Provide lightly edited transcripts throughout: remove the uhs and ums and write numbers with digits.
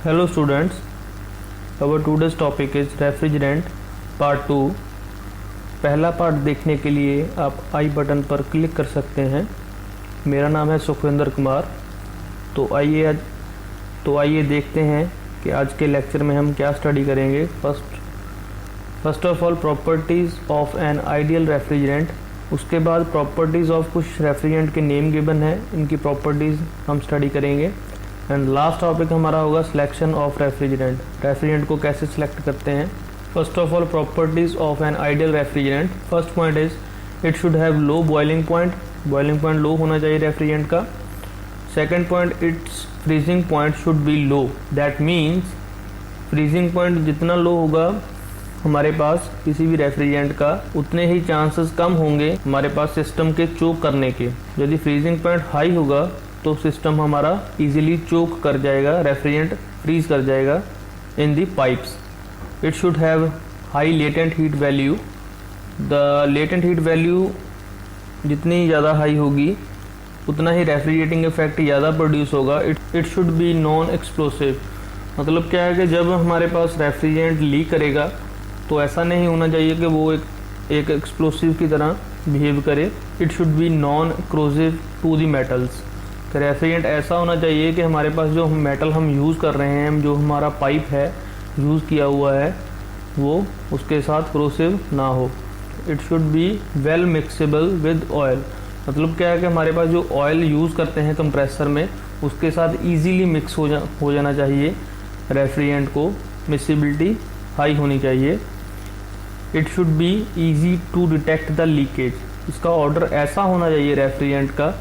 Hello students, our today's topic is refrigerant part 2। पहला part देखने के लिए आप आई बटन पर क्लिक कर सकते हैं। मेरा नाम है सुखविंदर कुमार। तो आइए देखते हैं कि आज के लेक्चर में हम क्या स्टडी करेंगे। First of all properties of an ideal refrigerant. उसके बाद प्रॉपर्टीज़ ऑफ कुछ रेफ्रिजरेंट के नेम गिवन है, इनकी प्रॉपर्टीज़ हम स्टडी करेंगे। एंड लास्ट टॉपिक हमारा होगा सिलेक्शन ऑफ रेफ्रिजरेंट को कैसे सिलेक्ट करते हैं। First of all properties of an ideal refrigerant. First point is it should have low boiling point low होना चाहिए रेफ्रिजरेंट का। Second point, its freezing point should be low. That means freezing point जितना low होगा हमारे पास किसी भी refrigerant का, उतने ही चांसेस कम होंगे हमारे पास सिस्टम के चोक करने के। यदि फ्रीजिंग पॉइंट हाई होगा तो सिस्टम हमारा इजीली चोक कर जाएगा, रेफ्रिजरेंट फ्रीज कर जाएगा in the pipes. It should have high latent heat value. The latent heat value जितनी ज़्यादा हाई होगी उतना ही रेफ्रिजरेटिंग इफेक्ट ज़्यादा प्रोड्यूस होगा। It should be non explosive. मतलब क्या है कि जब हमारे पास रेफ्रिजरेंट लीक करेगा तो ऐसा नहीं होना चाहिए कि वो एक एक्सप्लोसिव की तरह बिहेव करे। It should be non corrosive to the metals. Refrigerant ऐसा होना चाहिए कि हमारे पास जो मेटल हम यूज़ कर रहे हैं, जो हमारा पाइप है यूज़ किया हुआ है, वो उसके साथ क्रोसिव ना हो। It should be well mixable with oil. मतलब क्या है कि हमारे पास जो ऑयल यूज़ करते हैं कंप्रेसर में, उसके साथ इजीली मिक्स हो जाना चाहिए रेफ्रिजरेंट को। मिक्सिबिलिटी हाई होनी चाहिए। It should be easy to detect the leakage. इसका ऑर्डर ऐसा होना चाहिए रेफ्रिजरेंट का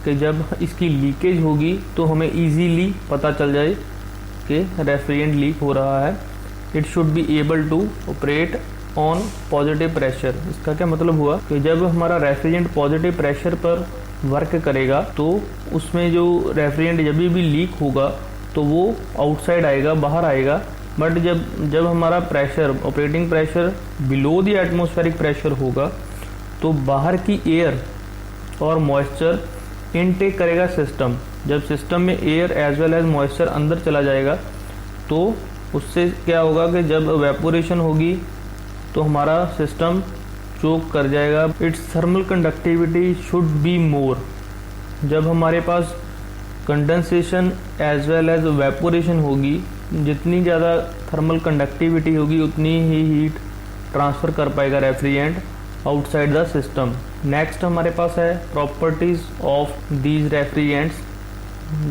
कि जब इसकी लीकेज होगी तो हमें इजीली पता चल जाए कि रेफ्रिजरेंट लीक हो रहा है। It should be able to operate on positive pressure. इसका क्या मतलब हुआ कि जब हमारा रेफ्रिजरेंट पॉजिटिव प्रेशर पर वर्क करेगा तो उसमें जो रेफ्रिजरेंट जब भी लीक होगा तो वो आउटसाइड आएगा, बाहर आएगा। बट जब हमारा pressure, operating pressure below the atmospheric pressure होगा तो बाहर की एयर और मॉइस्चर इनटेक करेगा सिस्टम। जब सिस्टम में air as well as moisture अंदर चला जाएगा तो उससे क्या होगा कि जब वेपोरेशन होगी तो हमारा सिस्टम चोक कर जाएगा। It's thermal conductivity should be more. जब हमारे पास condensation as well as evaporation होगी, जितनी ज़्यादा थर्मल कंडक्टिविटी होगी उतनी ही हीट ट्रांसफ़र कर पाएगा refrigerant outside the system. Next हमारे पास है प्रॉपर्टीज़ ऑफ दीज रेफ्रिजरेंट्स।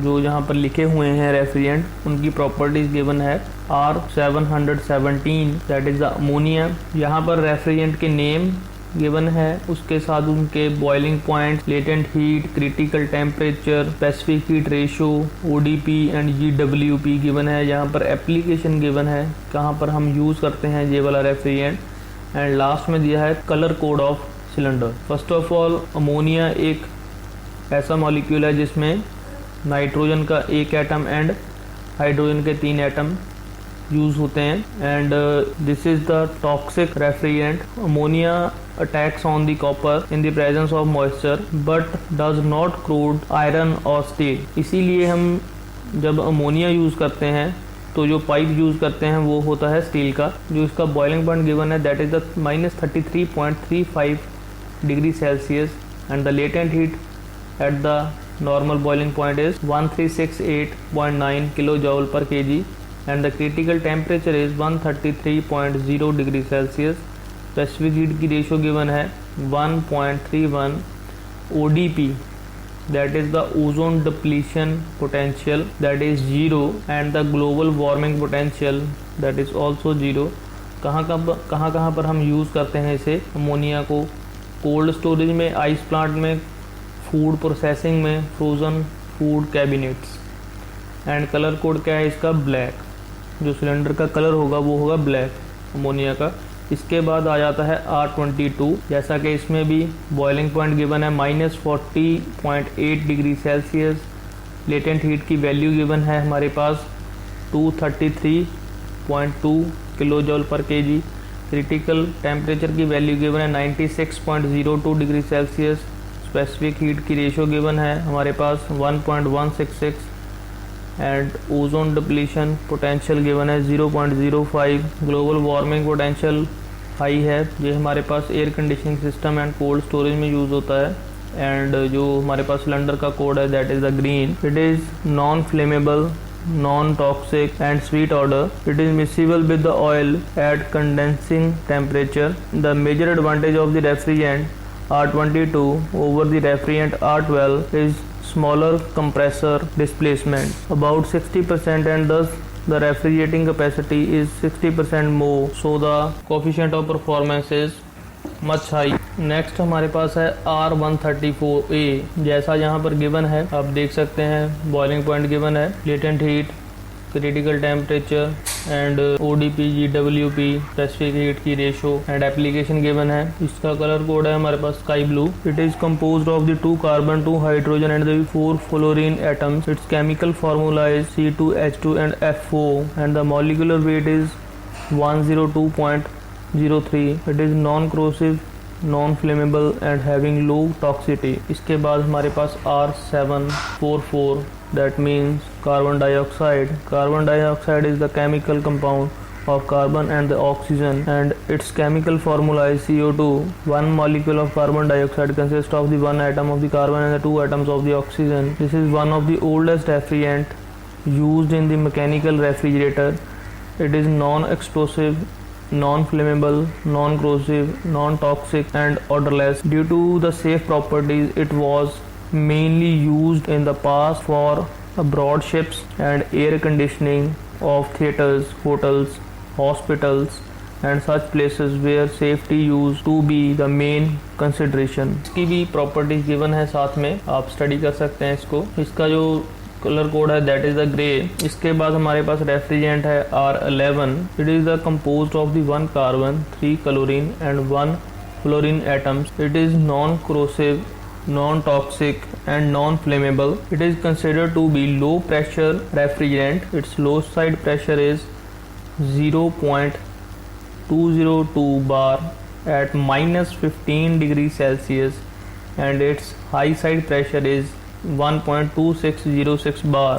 जो यहाँ पर लिखे हुए हैं रेफ्रिजरेंट, उनकी प्रॉपर्टीज़ गिवन है। R717 that is the ammonia. यहाँ पर रेफ्रिजरेंट के नेम गिवन है, उसके साथ उनके boiling point, latent heat, critical temperature, specific heat ratio, ODP and GWP given है। यहाँ पर एप्लीकेशन गिवन है, कहाँ पर हम यूज़ करते हैं ये वाला रेफ्रिजरेंट। एंड लास्ट में दिया है colour code of cylinder. First of all ammonia एक ऐसा मॉलिक्यूल है जिसमें नाइट्रोजन का एक एटम एंड हाइड्रोजन के 3 एटम यूज़ होते हैं। And this is the toxic refrigerant. Ammonia attacks on the copper in the presence of moisture but does not crude iron और स्टील। इसीलिए हम जब अमोनिया यूज़ करते हैं तो जो पाइप यूज़ करते हैं वो होता है स्टील का। जो इसका बॉइलिंग पॉइंट गिवन है that is the -33.35 degree Celsius and the latent heat at the normal boiling point is 1368.9 kilo joule per kg and the critical temperature is 133.0 degree Celsius. Specific heat की ratio given है 1.31 ODP that is the ozone depletion potential that is 0 and the global warming potential that is also 0। कहाँ पर हम use करते हैं इसे ammonia को? Cold storage में, आइस प्लांट में, फूड प्रोसेसिंग में, frozen food cabinets. And colour code क्या है इसका? ब्लैक। जो सिलेंडर का कलर होगा वो होगा ब्लैक अमोनिया का। इसके बाद आ जाता है R22। जैसा कि इसमें भी बॉइलिंग पॉइंट गिवन है -40.8 डिग्री सेल्सियस। लेटेंट हीट की वैल्यू गिवन है हमारे पास 233.2 kilo joule per kg। Critical temperature की वैल्यू गिवन है 96.02 डिग्री सेल्सियस। स्पेसिफिक हीट की रेशो गिवन है हमारे पास 1.166 and ozone depletion potential given है 0.05, ग्लोबल वार्मिंग पोटेंशियल हाई है। ये हमारे पास air conditioning system and cold storage में यूज़ होता है। एंड जो हमारे पास सिलेंडर का कोड है that is the green. It is non flammable, non-toxic and sweet odor. It is miscible with the oil at condensing temperature. The major advantage of the refrigerant R22 over the refrigerant R12 is smaller compressor displacement, about 60%, and thus the refrigerating capacity is 60% more, so the coefficient of performance is much high. Next हमारे पास है R134A। जैसा यहाँ पर given है आप देख सकते हैं, बॉइलिंग पॉइंट गिवन है, latent heat, critical temperature and ODP GWP specific heat की रेशो एंड एप्लीकेशन गिवन है। इसका कलर कोड है हमारे पास sky blue. It is composed of the 2 carbon 2 hydrogen and the 4 fluorine atoms. It's chemical formula is C2H2 and F4 and the molecular weight is 102.03। It is non corrosive, non flammable and having low toxicity. इसके बाद हमारे पास R744 that means carbon dioxide. Carbon dioxide is the chemical compound of carbon and the oxygen and its chemical formula is CO2. One molecule of carbon dioxide consists of the 1 atom of the carbon and the 2 atoms of the oxygen. This is one of the oldest refrigerant used in the mechanical refrigerator. It is non-explosive, non-flammable, non-corrosive, non-toxic and odorless. Due to the safe properties, it was mainly used in the past for abroad ships and air conditioning of theaters, hotels, hospitals and such places where safety used to be the main consideration. इसकी भी properties given है, साथ में आप study कर सकते हैं इसको। इसका जो कलर कोड है दैट इज द ग्रे। इसके बाद हमारे पास रेफ्रिजरेंट है R11। It is the composed of the 1 carbon 3 chlorine and 1 fluorine atoms. It is non corrosive, non-toxic and non-flammable. It is considered to be low pressure refrigerant. Its low side pressure is 0.202 bar at -15 degrees Celsius and its high side pressure is 1.2606 bar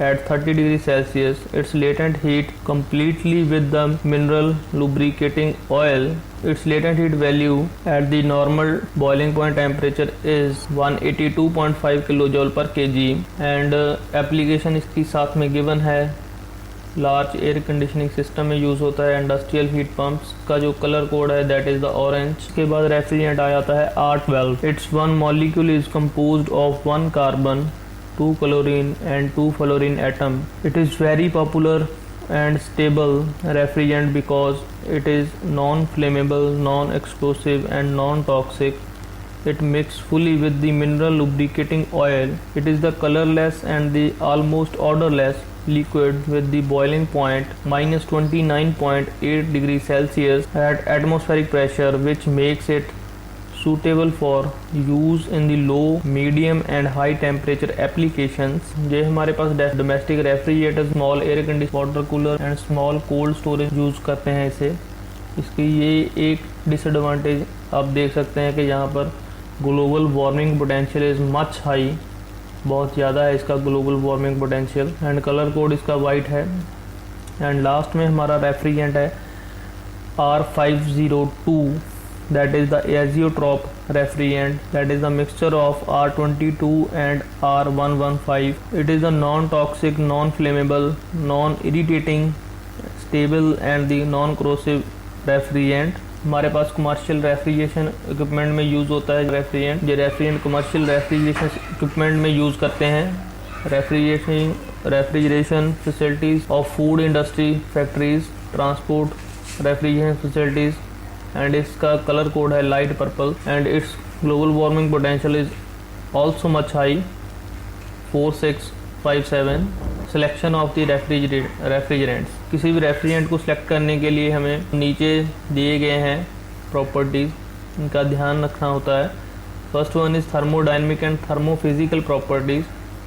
at 30 degrees Celsius. Its latent heat completely with the mineral lubricating oil. Its latent heat value at the normal boiling point temperature is 182.5 kilojoule per kg and application इसकी साथ में given है। Large air conditioning system में use होता है, industrial heat pumps का जो colour code है दैट इज़ द ऑरेंज। इसके बाद रेफ्रिजरेंट आ जाता है R12। It's 1 molecule is composed of 1 carbon 2 chlorine and 2 fluorine atom. It is very popular and stable refrigerant because it is non-flammable, non-explosive and non-toxic. It mixes fully with the mineral lubricating oil. It is the colorless and the almost odorless liquid with the boiling point -29.8 degrees Celsius at atmospheric pressure, which makes it suitable for use in the low, medium and high temperature applications. ये हमारे पास domestic refrigerator, small air conditioner, water cooler and small cold storage use करते हैं इसे। इसकी ये एक disadvantage आप देख सकते हैं कि यहाँ पर global warming potential is much high, बहुत ज़्यादा है इसका global warming potential and colour code इसका वाइट है। एंड लास्ट में हमारा रेफ्रिजरेंट है R502 that is the azeotrope refrigerant, that is the mixture of R22 and R115. It is a non-toxic, non-flammable, non-irritating, stable and the non-corrosive refrigerant. हमारे पास commercial refrigeration equipment में use होता है refrigerant. ये refrigerant commercial refrigeration equipment में use करते हैं। Refrigeration facilities of food industry, factories, transport refrigeration facilities and इसका colour code है light purple and it's global warming potential is also much high 4657। Selection of the refrigerants. किसी भी refrigerant को select करने के लिए हमें नीचे दिए गए हैं प्रॉपर्टीज़, इनका ध्यान रखना होता है। First one is thermodynamic and thermophysical properties.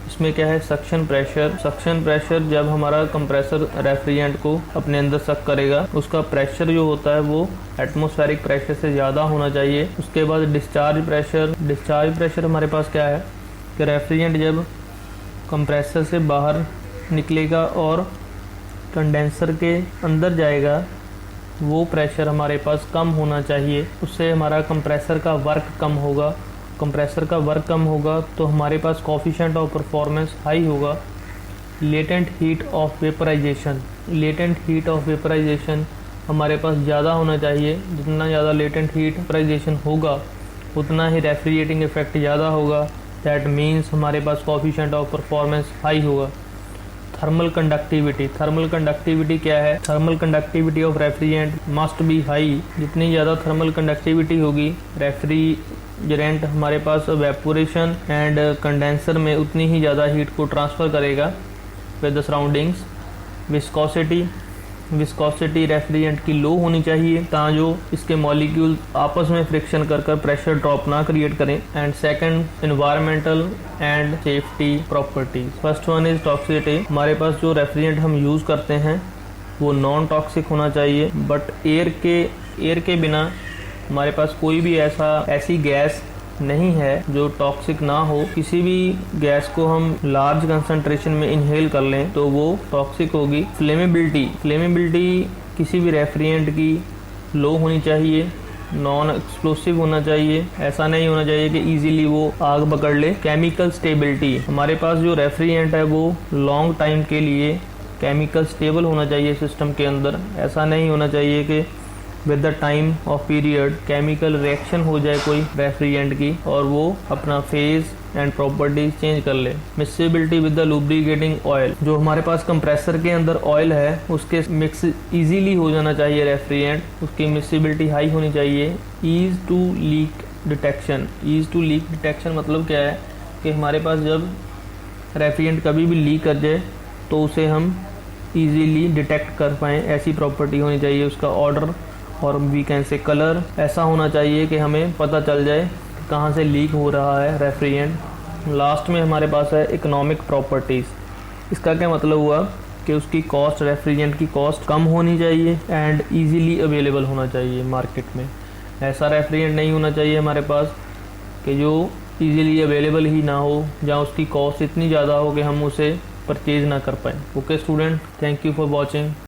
इसमें क्या है, सक्शन प्रेशर। सक्शन प्रेशर जब हमारा कंप्रेसर रेफ्रिजरेंट को अपने अंदर सक करेगा, उसका प्रेशर जो होता है वो एटमॉस्फेरिक प्रेशर से ज़्यादा होना चाहिए। उसके बाद डिस्चार्ज प्रेशर। डिस्चार्ज प्रेशर हमारे पास क्या है कि रेफ्रिजरेंट जब कंप्रेसर से बाहर निकलेगा और कंडेंसर के अंदर जाएगा, वो प्रेशर हमारे पास कम होना चाहिए। उससे हमारा कंप्रेसर का वर्क कम होगा। कंप्रेसर का वर्क कम होगा तो हमारे पास कोफिशिएंट ऑफ परफॉर्मेंस हाई होगा। Latent heat of vaporisation, latent heat of vaporisation हमारे पास ज़्यादा होना चाहिए। जितना ज़्यादा लेटेंट हीट वेपराइजेशन होगा उतना ही रेफ्रिजरेटिंग इफेक्ट ज़्यादा होगा। दैट मीन्स हमारे पास कोफिशिएंट ऑफ परफॉर्मेंस हाई होगा। थर्मल कंडक्टिविटी, थर्मल कंडक्टिविटी क्या है? Thermal conductivity of refrigerant must be high. जितनी ज़्यादा थर्मल कंडक्टिविटी होगी रेफ्रिजरेंट हमारे पास वेपोरेशन एंड कंडेंसर में उतनी ही ज़्यादा हीट को ट्रांसफ़र करेगा with the surroundings. Viscosity, viscosity refrigerant की लो होनी चाहिए ताकि जो इसके मॉलिक्यूल आपस में फ्रिक्शन कर कर प्रेशर ड्रॉप ना क्रिएट करें। And second environmental and safety properties. First one is toxicity. हमारे पास जो रेफ्रिजरेंट हम यूज़ करते हैं वो नॉन टॉक्सिक होना चाहिए, बट एयर के बिना हमारे पास कोई भी ऐसी गैस नहीं है जो टॉक्सिक ना हो। किसी भी गैस को हम लार्ज कंसंट्रेशन में इनहेल कर लें तो वो टॉक्सिक होगी। फ्लेमेबिलिटी, फ्लेमेबिलिटी किसी भी रेफ्रिजरेंट की लो होनी चाहिए, नॉन एक्सप्लोसिव होना चाहिए। ऐसा नहीं होना चाहिए कि इजीली वो आग पकड़ ले। केमिकल स्टेबिलिटी, हमारे पास जो रेफ्रिजरेंट है वो लॉन्ग टाइम के लिए केमिकल स्टेबल होना चाहिए सिस्टम के अंदर। ऐसा नहीं होना चाहिए कि with the time of period chemical reaction हो जाए कोई रेफ्रिजरेंट की और वो अपना फेज एंड प्रॉपर्टीज चेंज कर ले। मिक्सेबिलिटी विद द लुब्रिकेटिंग ऑयल, जो हमारे पास कंप्रेसर के अंदर ऑयल है उसके मिक्स इजीली हो जाना चाहिए रेफ्रिजरेंट, उसकी मिक्सेबिलिटी हाई होनी चाहिए। Ease to leak detection, ease to leak detection मतलब क्या है कि हमारे पास जब रेफ्रिजरेंट कभी भी लीक कर जाए तो उसे हम इजीली डिटेक्ट कर पाएँ, ऐसी प्रॉपर्टी होनी चाहिए। उसका ऑर्डर और वी कैन से कलर ऐसा होना चाहिए कि हमें पता चल जाए कि कहाँ से लीक हो रहा है रेफ्रिजरेंट। लास्ट में हमारे पास है इकोनॉमिक प्रॉपर्टीज़। इसका क्या मतलब हुआ कि उसकी कॉस्ट, रेफ्रिजरेंट की कॉस्ट कम होनी चाहिए एंड इजीली अवेलेबल होना चाहिए मार्केट में। ऐसा रेफ्रिजरेंट नहीं होना चाहिए हमारे पास कि जो इजीली अवेलेबल ही ना हो, जहाँ उसकी कॉस्ट इतनी ज़्यादा हो कि हम उसे परचेज ना कर पाएँ। Okay student, thank you for watching.